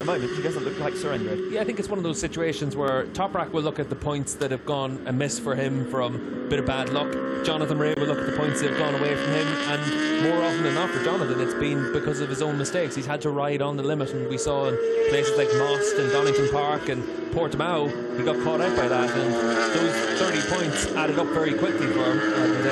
moment, he doesn't look like surrendering. Yeah, I think it's one of those situations where Toprak will look at the points that have gone amiss for him from a bit of bad luck. Jonathan Ray will look at the points that have gone away from him, and more often than not for Jonathan, it's been because of his own mistakes. He's had to ride on the limit, and we saw in places like Most and Donington Park and Portimao, he got caught out by that, and those 30 points added up very quickly for him. And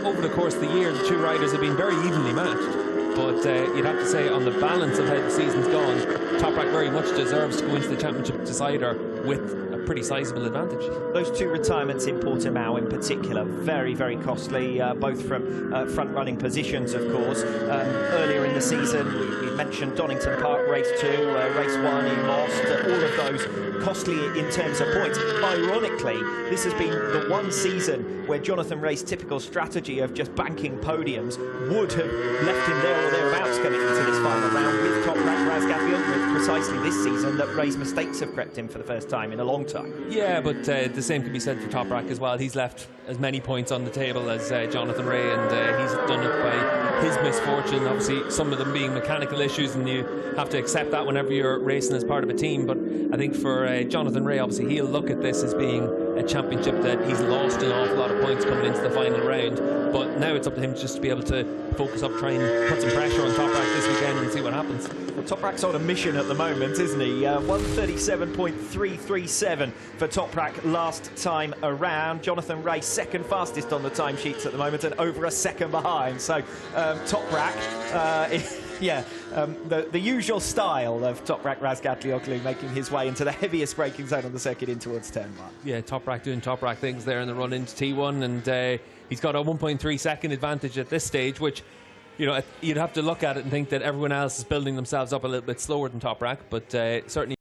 over the course of the year, the two riders have been very evenly matched. But you'd have to say, on the balance of how the season's gone, Toprak very much deserves to go into the championship decider with a pretty sizable advantage. Those two retirements in Portimao in particular, very, very costly, both from front-running positions, of course. Earlier in the season, we mentioned Donington Park Race 2, Race 1 in Most, all of those costly in terms of points. Ironically, this has been the one season where Jonathan Ray's typical strategy of just banking podiums would have left him there or thereabouts coming into this final round with Toprak Razgatlioglu. Precisely this season that Ray's mistakes have crept in for the first time in a long time. Yeah, but the same can be said for Toprak as well. He's left as many points on the table as Jonathan Ray, and he's done it by his misfortune. Obviously, some of them being mechanical issues, and you have to accept that whenever you're racing as part of a team. But I think for Jonathan Ray, obviously, he'll look at this as being a championship that he's lost an awful lot of points coming into the final round. But now it's up to him just to be able to focus up, try and put some pressure on Toprak this weekend and see what happens. Well, Toprak's on a mission at the moment, isn't he? 1:37.337 for Toprak last time around. Jonathan Ray second fastest on the timesheets at the moment and over a second behind. So Toprak, the usual style of Toprak Razgatlioglu making his way into the heaviest braking zone on the circuit in towards turn 1. Yeah, Toprak doing Toprak things there in the run into T1, and he's got a 1.3 second advantage at this stage, which, you know, you'd have to look at it and think that everyone else is building themselves up a little bit slower than Toprak, but certainly